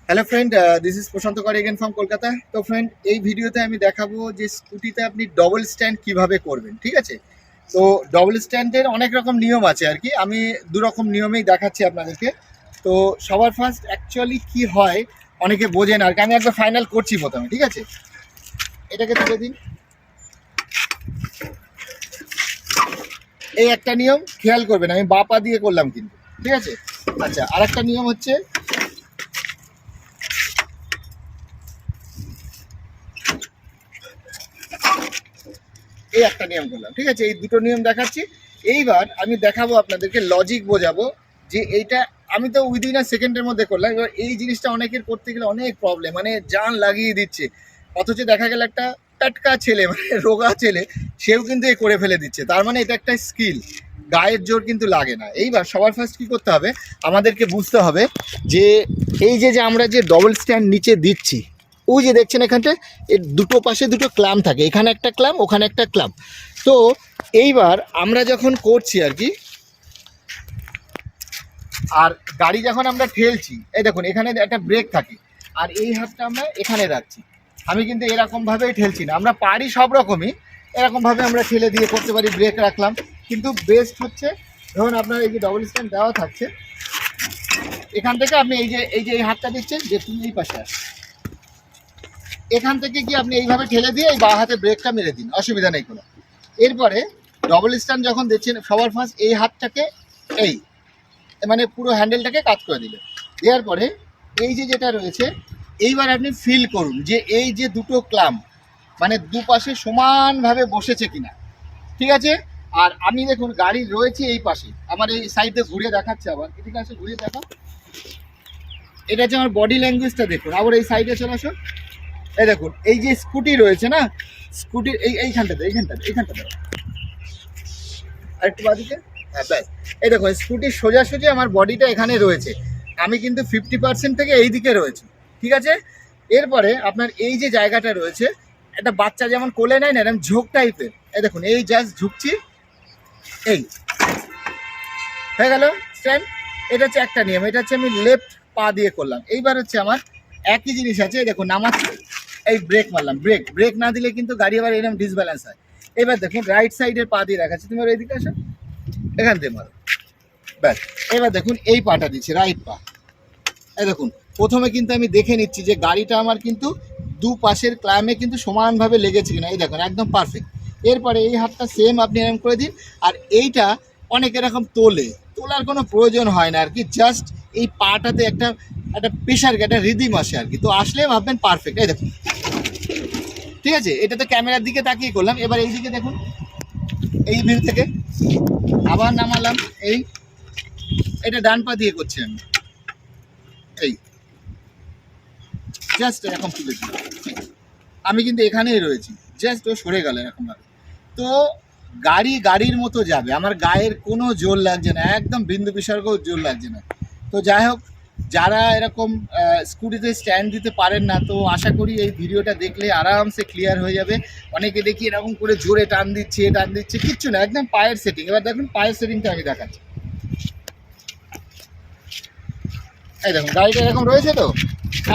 Hello friend, this is প্রশান্ত কর again from Kolkata. তো friend, এই ভিডিওতে আমি দেখাবো যে স্কুটিতে আপনি ডবল স্ট্যান্ড কিভাবে করবেন, ঠিক আছে? তো ডবল স্ট্যান্ডের অনেক রকম নিয়ম আছে আর কি, আমি দু রকম নিয়মেই দেখাচ্ছি আপনাদেরকে। তো সবার ফার্স্ট অ্যাকচুয়ালি কি হয় অনেকে বোঝেন আর কি, আমি একবার ফাইনাল করছি প্রথমে, ঠিক আছে? এটাকে তুলে দিন। এই একটা নিয়ম খেয়াল করবেন, আমি বাঁ পা দিয়ে করলাম কিন্তু, ঠিক আছে? আচ্ছা, আর একটা নিয়ম হচ্ছে এই একটা নিয়ম করলাম, ঠিক আছে? এই দুটো নিয়ম দেখাচ্ছি। এইবার আমি দেখাবো আপনাদেরকে, লজিক বোঝাবো যে এইটা আমি তো উইদিন আ সেকেন্ডের মধ্যে করলাম। এবার এই জিনিসটা অনেকের করতে গেলে অনেক প্রবলেম, মানে জান লাগিয়ে দিচ্ছে, অথচ দেখা গেল একটা টাটকা ছেলে, মানে রোগা ছেলে, সেও কিন্তু এ করে ফেলে দিচ্ছে। তার মানে এটা একটা স্কিল, গায়ের জোর কিন্তু লাগে না। এইবার সবার ফার্স্ট কী করতে হবে, আমাদেরকে বুঝতে হবে যে এই যে আমরা যে ডবল স্ট্যান্ড নিচে দিচ্ছি, ওই যে দেখছেন এখানটা, এর দুটো পাশে দুটো ক্লাম থাকে, এখানে একটা ক্লাম, ওখানে একটা ক্লাম। তো এইবার আমরা যখন করছি আর কি, আর গাড়ি যখন আমরা ঠেলছি, এই দেখুন এখানে একটা ব্রেক থাকে, আর এই হাতটা আমরা এখানে রাখছি। আমি কিন্তু এরকমভাবেই ঠেলছি না, আমরা পারি সব রকমই, এরকমভাবে আমরা ঠেলে দিয়ে করতে পারি, ব্রেক রাখলাম। কিন্তু বেস্ট হচ্ছে, ধরুন আপনার এই যে ডবল স্ট্যান্ড দেওয়া থাকছে, এখান থেকে আপনি এই হাতটা দিচ্ছেন, যে তুমি এই পাশে আসো, এখান থেকে কি আপনি এইভাবে ঠেলে দিয়ে এই বাঁ হাতে ব্রেকটা মেরে দিন, অসুবিধা নেই কোনো। এরপরে ডবল স্ট্যান্ড যখন দিচ্ছেন, সবার ফার্স্ট এই হাতটাকে এই মানে পুরো হ্যান্ডেলটাকে কাজ করে দিলেন। দেওয়ার পরে এই যে যেটা রয়েছে, এইবার আপনি ফিল করুন যে এই যে দুটো ক্লাম মানে দুপাশে সমানভাবে বসেছে কিনা, ঠিক আছে? আর আমি দেখুন গাড়ি রয়েছে এই পাশে, আমার এই সাইডে ঘুরে দেখাচ্ছে, আবার এদিকে আসে ঘুরে দেখা, এটা হচ্ছে আমার বডি ল্যাঙ্গুয়েজটা দেখুন। আবার এই সাইডে চলে আসো, এই দেখুন এই যে স্কুটি রয়েছে না, স্কুটির এইখানটাতে আর একটু বাদিকে, হ্যাঁ ব্যাস। এই দেখো স্কুটির সোজাসুজি আমার বডিটা এখানে রয়েছে, আমি কিন্তু 50% থেকে এই দিকে রয়েছে, ঠিক আছে? এরপরে আপনার এই যে জায়গাটা রয়েছে, একটা বাচ্চা যেমন কোলে নেয় না, এরকম ঝোঁক টাইপের, এই দেখুন এই জাস্ট ঝুঁকছি, এই হয়ে গেল স্ট্যান্ড। এটা হচ্ছে একটা নিয়ম, এটা হচ্ছে আমি লেফট পা দিয়ে করলাম। এইবার হচ্ছে আমার একই জিনিস আছে, দেখুন নামাচ্ছি, এই ব্রেক মারলাম, ব্রেক না দিলে কিন্তু গাড়ি আবার এরকম ডিসব্যালেন্স হয়। এবার দেখুন রাইট সাইডের পা দিয়ে রাখাচ্ছি, তুমি এইদিকে আসো, এখান থেকে মারো, ব্যাস। এবার দেখুন এই পাটা দিচ্ছি, রাইট পা। এই দেখুন প্রথমে কিন্তু আমি দেখে নিচ্ছি যে গাড়িটা আমার কিন্তু দু পাশের ক্লামে কিন্তু সমানভাবে লেগেছে কিনা, এই দেখুন একদম পারফেক্ট। এরপরে এই হাতটা সেম আপনি এরকম করে দিন। আর এইটা অনেক এরকম তোলার কোনো প্রয়োজন হয় না আর কি, জাস্ট এই পাটাতে একটা একটা প্রেশার, একটা রিদিম আসে আর কি, তো আসলে ভাববেন পারফেক্ট। এই দেখুন, ঠিক আছে? এটা তো ক্যামেরার দিকে তাকিয়ে করলাম। এবার এই দিকে দেখুন, এই ভিউ থেকে আবার নামালাম, এই এটা ডান পা দিয়ে করছি আমি, এই জাস্ট এরকম তুলে দিলাম, আমি কিন্তু এখানেই রয়েছি, জাস্ট ও সরে গেল এরকমভাবে। তো গাড়ির মতো যাবে, আমার গায়ের কোনো জোর লাগছে না, একদম বিন্দু বিসর্গও জোর লাগছে না। তো যাই হোক, যারা এরকম স্কুটিতে স্ট্যান্ড দিতে পারেন না, তো আশা করি এই ভিডিওটা দেখলে আরামসে ক্লিয়ার হয়ে যাবে। অনেকে দেখি এরকম করে জোরে টান দিচ্ছে, কিচ্ছু না, একদম পায়ের সেটিং। এবার দেখুন পায়ের সেটিংটা আমি দেখাচ্ছি, এই দেখুন গাড়িটা এরকম রয়েছে, তো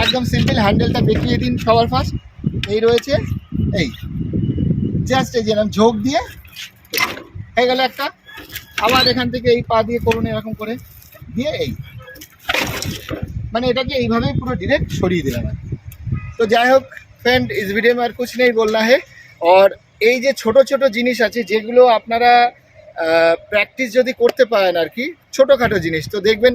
একদম সিম্পল, হ্যান্ডেলটা দেখিয়ে দিন সবার ফার্স্ট, এই রয়েছে, এই জাস্ট এই যে ঝোঁক দিয়ে হয়ে গেল একটা। আবার এখান থেকে এই পা দিয়ে করুন, এরকম করে দিয়ে এই মানে এটাকে এইভাবেই পুরো ডিরেক্ট সরিয়ে দিলাম আর। তো যাই হোক फ्रेंड, इस वीडियो में और कुछ नहीं बोलना है। और এই যে ছোট ছোট জিনিস আছে যেগুলো আপনারা প্র্যাকটিস যদি করতে পারেন আর কি, ছোটোখাটো জিনিস, তো দেখবেন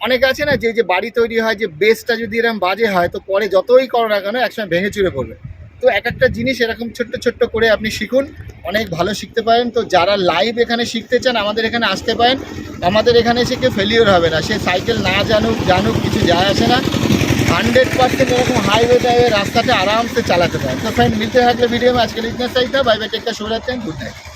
অনেকে আছে না যে বাড়ি তৈরি হয়, যে বেসটা যদি এরকম বাজে হয়, তো পরে যতই করো না কেন একসময় ভেঙে চুরে পড়বে। তো এক একটা জিনিস এরকম ছোট্ট ছোট্ট করে আপনি শিখুন, অনেক ভালো শিখতে পারেন। তো যারা লাইভ এখানে শিখতে চান, আমাদের এখানে আসতে পারেন, আমাদের এখানে এসে কেউ ফেলিওর হবে না, সে সাইকেল না জানুক কিছু যায় আসে না, 100% এরকম हाईवे टाइवे रास्ता आराम से चलाते पाए। तो फ्रेंड, मिलते हैं अगले वीडियो में। आज के लिए इतना सही था, बाय बाय, टेक केयर, शुभ रात्रि, गुड नाइट।